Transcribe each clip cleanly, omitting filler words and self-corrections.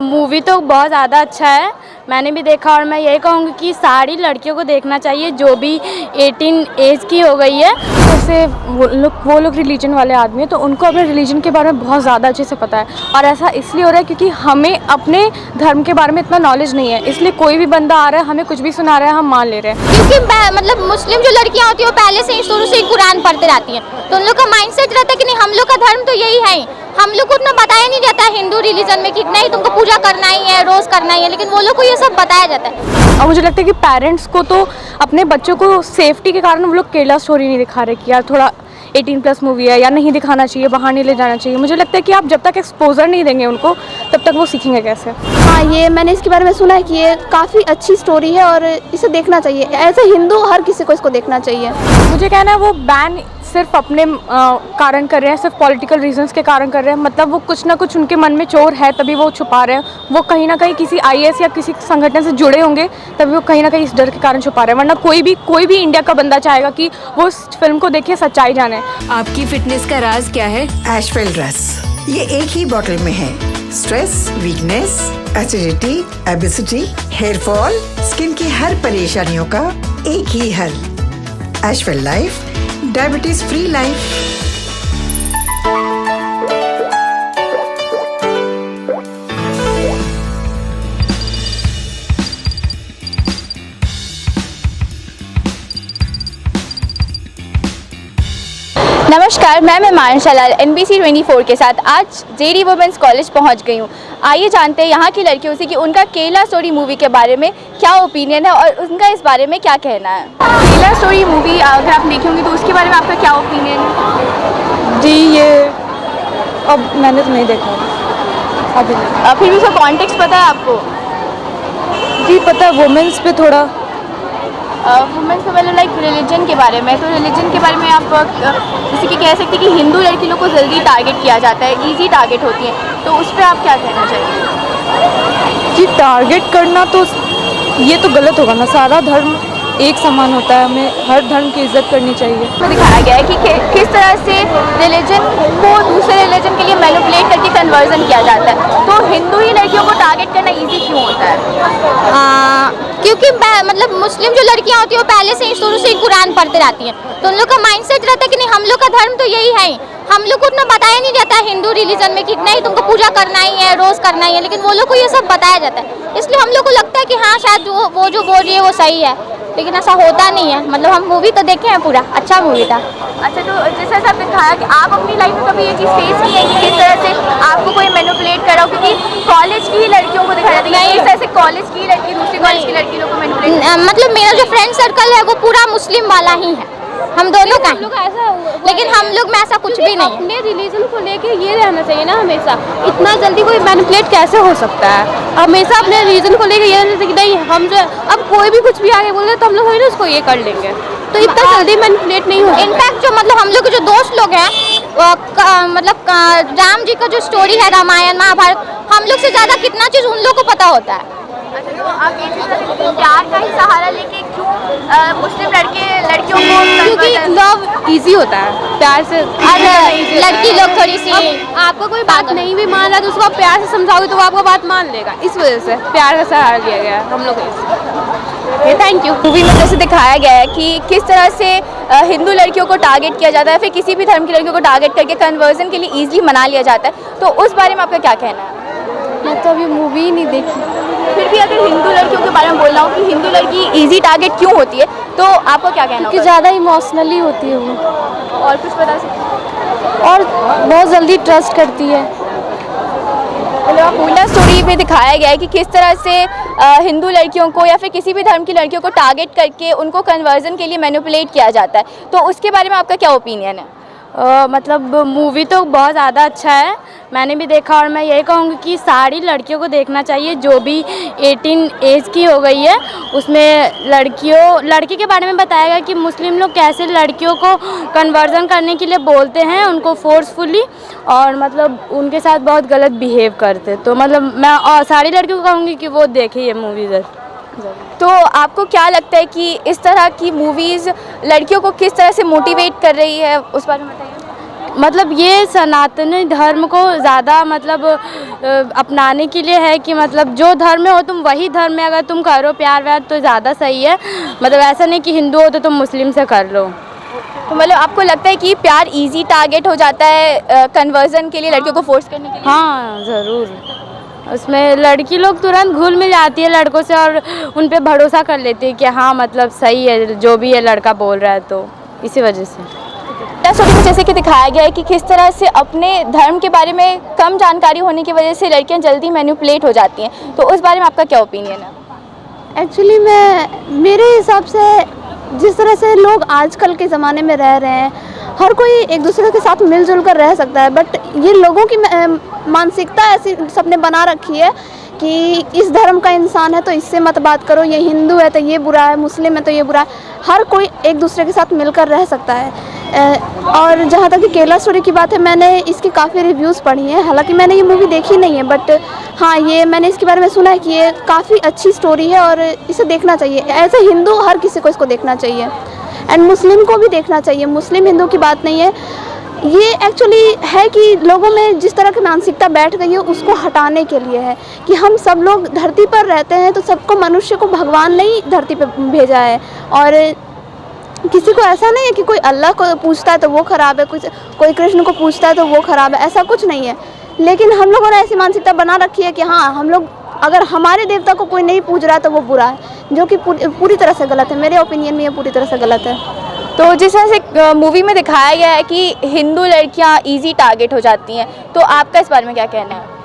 Movie तो बहुत ज़्यादा अच्छा है, मैंने भी देखा और मैं यही कहूँगी कि सारी लड़कियों को देखना चाहिए जो भी 18 एज की हो गई है। जैसे वो लोग रिलीजन वाले आदमी हैं तो उनको अपने रिलीजन के बारे में बहुत ज़्यादा अच्छे से पता है, और ऐसा इसलिए हो रहा है क्योंकि हमें अपने धर्म के बारे में इतना नॉलेज नहीं है, इसलिए कोई भी बंदा आ रहा है हमें कुछ भी सुना रहा है हम मान ले रहे हैं। क्योंकि मतलब मुस्लिम जो लड़कियां होती हैं वो पहले से ही शुरू से ही कुरान पढ़ते रहती हैं, तो उन लोग का माइंडसेट रहता है कि नहीं हम लोग का धर्म तो यही है। हम लोग को उतना बताया नहीं जाता है हिंदू रिलीजन में कि नहीं तुमको पूजा करना ही है, रोज़ करना ही है, लेकिन वो लोग को ये सब बताया जाता है। और मुझे लगता है कि पेरेंट्स को तो अपने बच्चों को सेफ्टी के कारण वो लोग केरला स्टोरी नहीं दिखा रहे कि यार थोड़ा 18+ मूवी है या नहीं दिखाना चाहिए, बाहर नहीं ले जाना चाहिए। मुझे लगता है कि आप जब तक एक्सपोजर नहीं देंगे उनको तब तक वो सीखेंगे कैसे। हाँ, ये मैंने इसके बारे में सुना है कि ये काफ़ी अच्छी स्टोरी है और इसे देखना चाहिए। एज ए हिंदू हर किसी को इसको देखना चाहिए। मुझे कहना है वो बैन सिर्फ अपने कारण कर रहे हैं, सिर्फ पॉलिटिकल रीजंस के कारण कर रहे हैं। मतलब वो कुछ ना कुछ उनके मन में चोर है तभी वो छुपा रहे हैं। वो कहीं ना कहीं किसी IAS या किसी संगठन से जुड़े होंगे तभी वो कहीं ना कहीं इस डर के कारण छुपा रहे हैं, वरना कोई भी इंडिया का बंदा चाहेगा कि वो इस फिल्म को देखिए, सच्चाई जाने। आपकी फिटनेस का राज क्या है? एशवेल ड्रेस, ये एक ही बॉटल में है। Stress, weakness, acidity, obesity, hair fall, skin की हर परेशानियों का एक ही हल। एशवेल लाइफ, डायबिटीज फ्री लाइफ। नमस्कार, मैं मेहमान शलाल NBC 24 के साथ आज JD वुमेंस कॉलेज पहुंच गई हूं। आइए जानते हैं यहाँ की लड़कियों से कि उनका केरला स्टोरी मूवी के बारे में क्या ओपिनियन है और उनका इस बारे में क्या कहना है। केरला स्टोरी मूवी अगर आप देखी होंगी तो उसके बारे में आपका क्या ओपिनियन है? जी ये अब मैंने तो नहीं देखा अभी नहीं। फिर भी उसका कॉन्टेक्स्ट पता है आपको? जी पता है, वुमेंस पे थोड़ा वुमेंस को मतलब लाइक रिलीजन के बारे में, तो रिलीजन के बारे में आप जैसे कि कह सकते हैं कि हिंदू लड़की लोग को जल्दी टारगेट किया जाता है, इजी टारगेट होती हैं, तो उस पर आप क्या कहना चाहेंगे? जी टारगेट करना तो ये तो गलत होगा ना, सारा धर्म एक समान होता है, हमें हर धर्म की इज्जत करनी चाहिए। तो दिखाया गया है कि किस तरह से रिलीजन को दूसरे रिलीजन के लिए मैनिपुलेट करके कन्वर्जन किया जाता है, तो हिंदू ही लड़कियों को टारगेट करना ईजी क्यों होता है? क्योंकि मतलब मुस्लिम जो लड़कियां होती हैं वो पहले से ही शुरू से ही कुरान पढ़ते रहती हैं, तो उन लोग का माइंडसेट रहता है कि नहीं हम लोग का धर्म तो यही है। हम लोग को उतना बताया नहीं जाता है हिंदू रिलीजन में कि नहीं तुमको पूजा करना ही है, रोज़ करना ही है, लेकिन वो लोग को ये सब बताया जाता है, इसलिए हम लोग को लगता है कि हाँ शायद वो जो बोल रही है वो सही है, लेकिन ऐसा होता नहीं है। मतलब हम मूवी तो देखे हैं, पूरा अच्छा मूवी था। अच्छा, तो जैसा आपने कहा कि आप अपनी लाइफ में कभी ये चीज़ फेस की है कि किस तरह से आपको कोई मैनिपुलेट कर रहा हो, क्योंकि कॉलेज की लड़कियों को दिखाया जाता है, इस तरह से कॉलेज की लड़की दूसरी कॉलेज की लड़की लोग को मैनिपुलेट। मतलब मेरा जो फ्रेंड सर्कल है वो पूरा मुस्लिम वाला ही है, हम दोनों का, लेकिन हम लोग में ऐसा कुछ भी नहीं। अपने रिलीजन को लेके ये रहना चाहिए ना हमेशा। इतना जल्दी कोई मैनिपुलेट कैसे हो सकता है? हमेशा अपने रिलीजन को लेके ये रहना चाहिए कि नहीं हम जो अब कोई भी कुछ भी आगे बोल रहे तो हम लोग थोड़ी ना उसको ये कर लेंगे, तो इतना जल्दी मैनिपुलेट नहीं हो। इनफैक्ट जो मतलब हम लोग के जो दोस्त लोग हैं मतलब राम जी का जो स्टोरी है, रामायण महाभारत, हम लोग से ज़्यादा कितना चीज़ उन लोग को पता होता है। अच्छा, तो आप ये चीज़ प्यार का ही सहारा लेके क्यों मुस्लिम लड़कियों को, क्योंकि लव इजी होता है प्यार से। लड़की लोग थोड़ी सी आपको कोई बात नहीं भी मान रहा तो उसको आप प्यार से समझाओगे तो वो आपको बात मान लेगा, इस वजह से प्यार का सहारा लिया गया है हम लोग को। Thank you. मूवी में जैसे दिखाया गया है कि किस तरह से हिंदू लड़कियों को टारगेट किया जाता है, फिर किसी भी धर्म की लड़कियों को टारगेट करके कन्वर्जन के लिए ईजिली मना लिया जाता है, तो उस बारे में आपका क्या कहना है? मैं तो अभी मूवी ही नहीं देखी। फिर भी अगर हिंदू लड़कियों के बारे में बोल रहा हूँ कि हिंदू लड़की इजी टारगेट क्यों होती है, तो आपको क्या कहना? क्योंकि ज़्यादा इमोशनली होती है वो, और कुछ बता सकते? और बहुत जल्दी ट्रस्ट करती है। पूरा स्टोरी में दिखाया गया है कि किस तरह से हिंदू लड़कियों को या फिर किसी भी धर्म की लड़कियों को टारगेट करके उनको कन्वर्जन के लिए मैनिपुलेट किया जाता है, तो उसके बारे में आपका क्या ओपिनियन है? मतलब मूवी तो बहुत ज़्यादा अच्छा है, मैंने भी देखा और मैं यही कहूँगी कि सारी लड़कियों को देखना चाहिए जो भी 18 एज की हो गई है। उसमें लड़की के बारे में बताया गया कि मुस्लिम लोग कैसे लड़कियों को कन्वर्जन करने के लिए बोलते हैं उनको फोर्सफुली, और मतलब उनके साथ बहुत गलत बिहेव करते। तो मतलब मैं सारी लड़कियों को कहूँगी कि वो देखें ये मूवी ज़रूर। तो आपको क्या लगता है कि इस तरह की मूवीज़ लड़कियों को किस तरह से मोटिवेट कर रही है, उस बारे में बताइए। मतलब ये सनातनी धर्म को ज़्यादा मतलब अपनाने के लिए है कि मतलब जो धर्म में हो तुम वही धर्म में अगर तुम करो प्यार व्यार तो ज़्यादा सही है। मतलब ऐसा नहीं कि हिंदू हो तो तुम मुस्लिम से कर लो। तो मतलब आपको लगता है कि प्यार इजी टारगेट हो जाता है कन्वर्जन के लिए, लड़कियों को फोर्स करने के लिए? हाँ ज़रूर, उसमें लड़की लोग तुरंत घुल मिल जाती है लड़कों से और उन पे भरोसा कर लेती है कि हाँ मतलब सही है जो भी ये लड़का बोल रहा है, तो इसी वजह से। स्टोरी में जैसे कि दिखाया गया है कि किस तरह से अपने धर्म के बारे में कम जानकारी होने की वजह से लड़कियां जल्दी मैनिपुलेट हो जाती हैं, तो उस बारे में आपका क्या ओपिनियन है? एक्चुअली मेरे हिसाब से जिस तरह से लोग आजकल के ज़माने में रह रहे हैं, हर कोई एक दूसरे के साथ मिलजुल कर रह सकता है, बट ये लोगों की मानसिकता ऐसी सबने बना रखी है कि इस धर्म का इंसान है तो इससे मत बात करो, ये हिंदू है तो ये बुरा है, मुस्लिम है तो ये बुरा है। हर कोई एक दूसरे के साथ मिलकर रह सकता है। और जहाँ तक कि केरला स्टोरी की बात है, मैंने इसकी काफ़ी रिव्यूज़ पढ़ी हैं, हालांकि मैंने ये मूवी देखी नहीं है, बट हाँ ये मैंने इसके बारे में सुना है कि ये काफ़ी अच्छी स्टोरी है और इसे देखना चाहिए। एज ए हिंदू हर किसी को इसको देखना चाहिए एंड मुस्लिम को भी देखना चाहिए। मुस्लिम हिंदू की बात नहीं है, ये एक्चुअली है कि लोगों में जिस तरह की मानसिकता बैठ गई है उसको हटाने के लिए है कि हम सब लोग धरती पर रहते हैं तो सबको, मनुष्य को भगवान ने ही धरती पर भेजा है और किसी को ऐसा नहीं है कि कोई अल्लाह को पूछता है तो वो ख़राब है, कोई कृष्ण को पूछता है तो वो ख़राब है, ऐसा कुछ नहीं है। लेकिन हम लोगों ने ऐसी मानसिकता बना रखी है कि हाँ हम लोग अगर हमारे देवता को कोई नहीं पूज रहा है तो वो बुरा है, जो कि पूरी तरह से गलत है। मेरे ओपिनियन में ये पूरी तरह से गलत है। तो जिस तरह से मूवी में दिखाया गया है कि हिंदू लड़कियां इजी टारगेट हो जाती हैं, तो आपका इस बारे में क्या कहना है?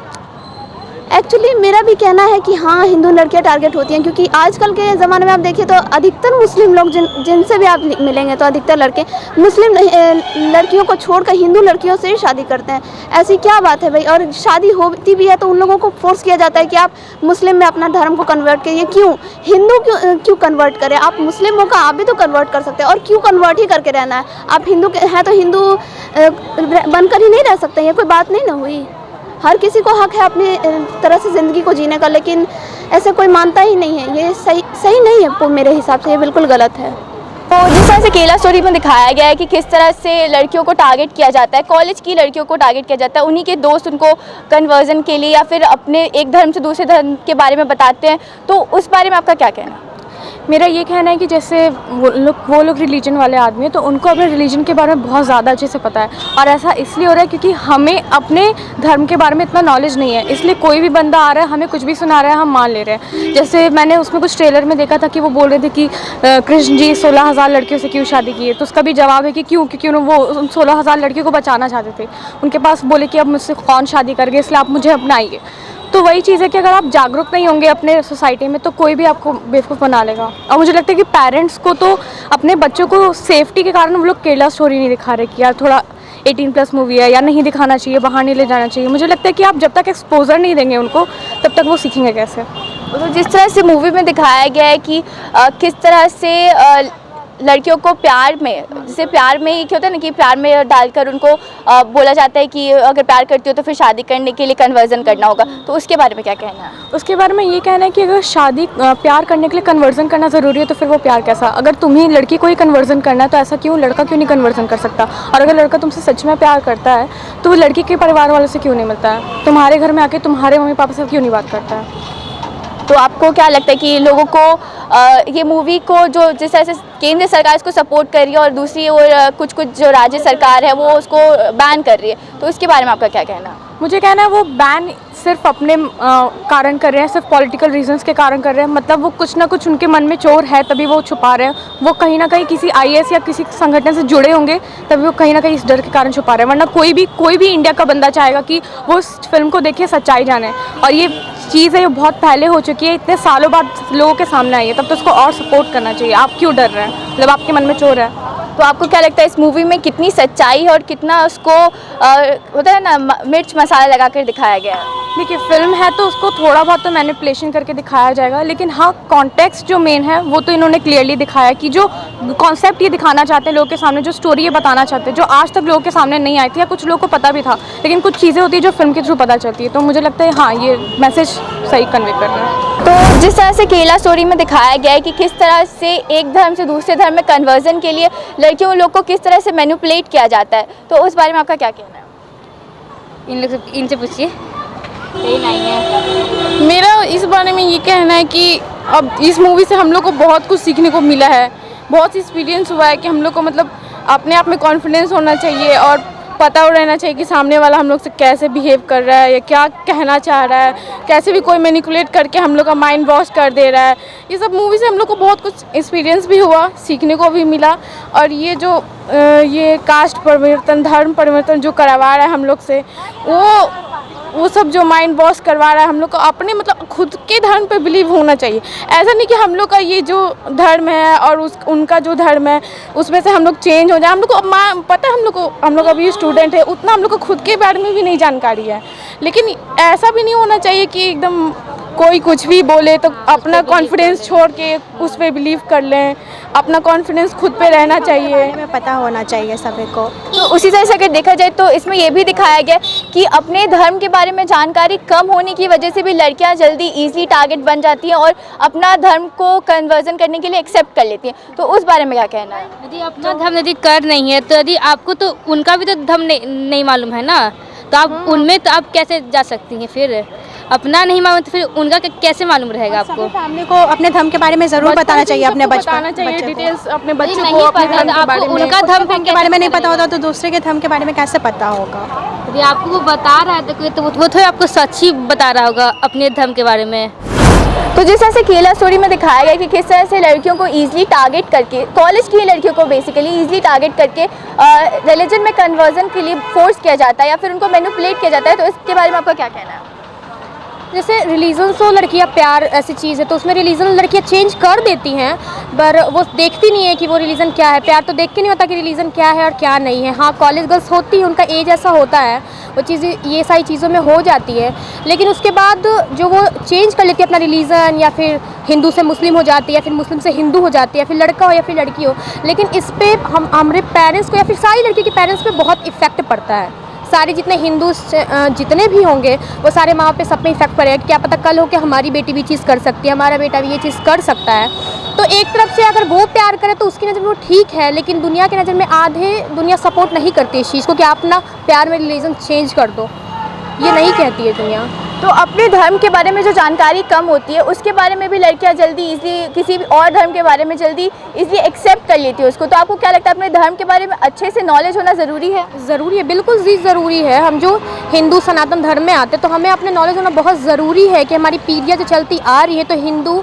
एक्चुअली मेरा भी कहना है कि हाँ हिंदू लड़कियां टारगेट होती हैं, क्योंकि आजकल के ज़माने में आप देखिए तो अधिकतर मुस्लिम लोग जिनसे भी आप मिलेंगे तो अधिकतर लड़के मुस्लिम लड़कियों को छोड़कर हिंदू लड़कियों से ही शादी करते हैं। ऐसी क्या बात है भाई? और शादी होती भी है तो उन लोगों को फोर्स किया जाता है कि आप मुस्लिम में अपना धर्म को कन्वर्ट करिए। क्यों हिंदू क्यों कन्वर्ट करें? आप मुस्लिम होकर आप भी तो कन्वर्ट कर सकते हैं, और क्यों कन्वर्ट ही करके रहना है? आप हिंदू हैं तो हिंदू बनकर ही नहीं रह सकते, ये कोई बात नहीं ना हुई। हर किसी को हक है अपनी तरह से ज़िंदगी को जीने का, लेकिन ऐसे कोई मानता ही नहीं है। ये सही नहीं है मेरे हिसाब से, ये बिल्कुल गलत है। तो जिस तरह से केरला स्टोरी में दिखाया गया है कि किस तरह से लड़कियों को टारगेट किया जाता है, कॉलेज की लड़कियों को टारगेट किया जाता है, उन्हीं के दोस्त उनको कन्वर्जन के लिए या फिर अपने एक धर्म से दूसरे धर्म के बारे में बताते हैं, तो उस बारे में आपका क्या कहना है? मेरा ये कहना है कि जैसे वो लोग रिलीजन वाले आदमी हैं तो उनको अपने रिलीजन के बारे में बहुत ज़्यादा अच्छे से पता है, और ऐसा इसलिए हो रहा है क्योंकि हमें अपने धर्म के बारे में इतना नॉलेज नहीं है, इसलिए कोई भी बंदा आ रहा है हमें कुछ भी सुना रहा है हम मान ले रहे हैं। जैसे मैंने उसमें कुछ ट्रेलर में देखा था कि वो बोल रहे थे कि कृष्ण जी 16,000 लड़कियों से क्यों शादी की है, तो उसका भी जवाब है कि क्योंकि वो उन 16,000 लड़कियों को बचाना चाहते थे। उनके पास बोले कि अब मुझसे कौन शादी कर गए, इसलिए आप मुझे अपनाइए। तो वही चीज़ है कि अगर आप जागरूक नहीं होंगे अपने सोसाइटी में तो कोई भी आपको बेवकूफ़ बना लेगा। और मुझे लगता है कि पेरेंट्स को तो अपने बच्चों को सेफ्टी के कारण वो लोग केरला स्टोरी नहीं दिखा रहे कि यार थोड़ा 18+ मूवी है या नहीं दिखाना चाहिए, बाहर नहीं ले जाना चाहिए। मुझे लगता है कि आप जब तक एक्सपोजर नहीं देंगे उनको तब तक वो सीखेंगे कैसे। तो जिस तरह से मूवी में दिखाया गया है कि किस तरह से लड़कियों को प्यार में, जैसे प्यार में ये क्या होता है ना कि प्यार में डालकर उनको बोला जाता है कि अगर प्यार करती हो तो फिर शादी करने के लिए कन्वर्जन करना होगा, तो उसके बारे में क्या कहना है? उसके बारे में ये कहना है कि अगर प्यार करने के लिए कन्वर्जन करना ज़रूरी है तो फिर वो प्यार कैसा? अगर तुम्हें लड़की को ही कन्वर्जन करना है तो ऐसा क्यों लड़का क्यों नहीं कन्वर्जन कर सकता? और अगर लड़का तुमसे सच में प्यार करता है तो वो लड़की के परिवार वालों से क्यों नहीं मिलता है? तुम्हारे घर में आके तुम्हारे मम्मी पापा से क्यों नहीं बात करता है? तो आपको क्या लगता है कि लोगों को ये मूवी को जो जिस तरह से केंद्र सरकार इसको सपोर्ट कर रही है और दूसरी ओर कुछ जो राज्य सरकार है वो उसको बैन कर रही है, तो इसके बारे में आपका क्या कहना है? मुझे कहना है वो बैन सिर्फ अपने कारण कर रहे हैं, सिर्फ पॉलिटिकल रीजंस के कारण कर रहे हैं। मतलब वो कुछ ना कुछ उनके मन में चोर है तभी वो छुपा रहे हैं। वो कहीं ना कहीं किसी IAS या किसी संगठन से जुड़े होंगे तभी वो कहीं ना कहीं इस डर के कारण छुपा रहे हैं, वरना कोई भी इंडिया का बंदा चाहेगा कि वो उस फिल्म को देखिए सच्चाई जाने। और ये चीज़ है ये बहुत पहले हो चुकी है, इतने सालों बाद लोगों के सामने आई है, तब तो उसको और सपोर्ट करना चाहिए। आप क्यों डर रहे हैं? मतलब आपके मन में चोर है। तो आपको क्या लगता है इस मूवी में कितनी सच्चाई है और कितना उसको होता है ना मिर्च मसाला लगा कर दिखाया गया है? देखिए फिल्म है तो उसको थोड़ा बहुत तो मैनिपुलेशन करके दिखाया जाएगा, लेकिन हाँ कॉन्टेक्स्ट जो मेन है वो तो इन्होंने क्लियरली दिखाया कि जो कॉन्सेप्ट ये दिखाना चाहते हैं लोगों के सामने, जो स्टोरी ये बताना चाहते हैं, जो आज तक लोगों के सामने नहीं आई थी या कुछ लोगों को पता भी था, लेकिन कुछ चीज़ें होती है जो फिल्म के थ्रू पता चलती है। तो मुझे लगता है हाँ ये मैसेज सही कन्वे कर रहा है। तो जिस तरह से केरला स्टोरी में दिखाया गया है कि किस तरह से एक धर्म से दूसरे धर्म में कन्वर्जन के लिए लड़कियों लोग को किस तरह से मैनिपुलेट किया जाता है, तो उस बारे में आपका क्या कहना है? इन लोग से इनसे पूछिए। यही नहीं है। मेरा इस बारे में ये कहना है कि अब इस मूवी से हम लोग को बहुत कुछ सीखने को मिला है, बहुत एक्सपीरियंस हुआ है कि हम लोग को मतलब अपने आप में कॉन्फिडेंस होना चाहिए और पता रहना चाहिए कि सामने वाला हम लोग से कैसे बिहेव कर रहा है या क्या कहना चाह रहा है, कैसे भी कोई मैनिपुलेट करके हम लोग का माइंड वॉश कर दे रहा है। ये सब मूवी से हम लोग को बहुत कुछ एक्सपीरियंस भी हुआ, सीखने को भी मिला। और ये जो ये कास्ट परिवर्तन, धर्म परिवर्तन जो करवा रहा है हम लोग से, वो सब जो माइंड वॉश करवा रहा है हम लोग को अपने मतलब खुद के धर्म पे बिलीव होना चाहिए। ऐसा नहीं कि हम लोग का ये जो धर्म है और उनका जो धर्म है उसमें से हम लोग चेंज हो जाए। हम लोग को पता है, हम लोग अभी स्टूडेंट है, उतना हम लोग को खुद के बारे में भी नहीं जानकारी है। लेकिन ऐसा भी नहीं होना चाहिए कि एकदम कोई कुछ भी बोले तो अपना कॉन्फिडेंस छोड़ के उस पर बिलीव कर लें। अपना कॉन्फिडेंस खुद पे रहना चाहिए, में पता होना चाहिए सभी को। तो उसी तरह से अगर देखा जाए तो इसमें यह भी दिखाया गया कि अपने धर्म के बारे में जानकारी कम होने की वजह से भी लड़कियां जल्दी इजीली टारगेट बन जाती हैं और अपना धर्म को कन्वर्जन करने के लिए एक्सेप्ट कर लेती हैं। तो उस बारे में क्या कहना है? यदि अपना धर्म यदि कर नहीं है तो यदि आपको तो उनका भी तो धर्म नहीं मालूम है ना, तो आप उनमें तो आप कैसे जा सकती हैं? फिर अपना नहीं मालूम तो फिर उनका कैसे मालूम रहेगा आपको? फैमिली को अपने धर्म के बारे में जरूर बताना चाहिए, अपने बताना चाहिए डिटेल्स अपने बच्चों नहीं को अपने पता धर्म तो के बारे आपको में। उनका धर्म के बारे में नहीं पता होता तो दूसरे के धर्म के बारे में कैसे पता होगा? यदि आपको वो बता रहा है तो वो तो आपको सच ही बता रहा होगा अपने धर्म के बारे में। तो जिस तरह से केरला स्टोरी में दिखाया गया कि किस तरह से लड़कियों को इजीली टारगेट करके, कॉलेज की लड़कियों को बेसिकली इजीली टारगेट करके रिलीजन में कन्वर्जन के लिए फोर्स किया जाता है या फिर उनको मैनिपुलेट किया जाता है, तो इसके बारे में आपका क्या कहना है? जैसे रिलीजन तो लड़कियां प्यार ऐसी चीज़ है तो उसमें रिलीजन लड़कियां चेंज कर देती हैं, पर वो देखती नहीं है कि वो रिलीजन क्या है। प्यार तो देख के नहीं होता कि रिलीजन क्या है और क्या नहीं है। हाँ, कॉलेज गर्ल्स होती है, उनका एज ऐसा होता है, वो चीज़ें ये सारी चीज़ों में हो जाती है। लेकिन उसके बाद जो वो चेंज कर लेती है अपना रिलीजन, या फिर हिंदू से मुस्लिम हो जाती है, या फिर मुस्लिम से हिंदू हो जाती है, फिर लड़का हो या फिर लड़की हो। लेकिन इस पर हमारे पेरेंट्स को या फिर सारी लड़की के पेरेंट्स पे बहुत इफेक्ट पड़ता है। सारे जितने हिंदू जितने भी होंगे वो सारे माँ पे सब पे इफेक्ट पड़ेगा। क्या पता कल हो कि हमारी बेटी भी चीज़ कर सकती है, हमारा बेटा भी ये चीज़ कर सकता है। तो एक तरफ से अगर वो प्यार करे तो उसकी नज़र में वो ठीक है, लेकिन दुनिया की नज़र में आधे दुनिया सपोर्ट नहीं करती इस चीज़ को कि आप अपना प्यार में रिलीजन चेंज कर दो, ये नहीं कहती है दुनिया। तो अपने धर्म के बारे में जो जानकारी कम होती है उसके बारे में भी लड़कियां जल्दी इजीली किसी भी और धर्म के बारे में जल्दी इजीली एक्सेप्ट कर लेती है उसको। तो आपको क्या लगता है अपने धर्म के बारे में अच्छे से नॉलेज होना ज़रूरी है? ज़रूरी है, बिल्कुल जी ज़रूरी है। हम जो हिंदू सनातन धर्म में आते तो हमें अपने नॉलेज होना बहुत ज़रूरी है कि हमारी पीढ़ियाँ जो चलती आ रही है तो हिंदू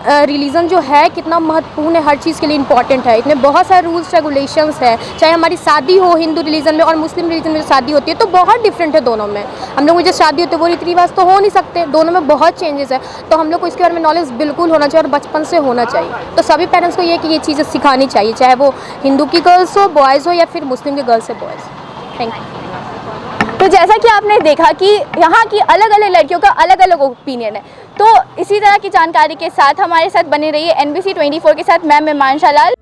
रिलीजन जो है कितना महत्वपूर्ण है, हर चीज़ के लिए इम्पॉर्टेंट है। इतने बहुत सारे रूल्स रेगुलेशंस है, चाहे हमारी शादी हो हिंदू रिलीजन में और मुस्लिम रिलीजन में जो शादी होती है तो बहुत डिफरेंट है दोनों में। हम लोग में जो शादी होती है वो रीति रिवाज तो हो नहीं सकते, दोनों में बहुत चेंजेस है। तो हम लोग को इसके बारे में नॉलेज बिल्कुल होना चाहिए और बचपन से होना चाहिए। तो सभी पेरेंट्स को ये कि ये चीज़ें सिखानी चाहिए, चाहे वो हिंदू की गर्ल्स हो, बॉयज़ हो, या फिर मुस्लिम के गर्ल्स हो, बॉयज़। Thank you. तो जैसा कि आपने देखा कि यहाँ की अलग अलग लड़कियों का अलग अलग ओपिनियन है। तो इसी तरह की जानकारी के साथ हमारे साथ बने रहिए NBC 24 के साथ। मैं मानशा लाल।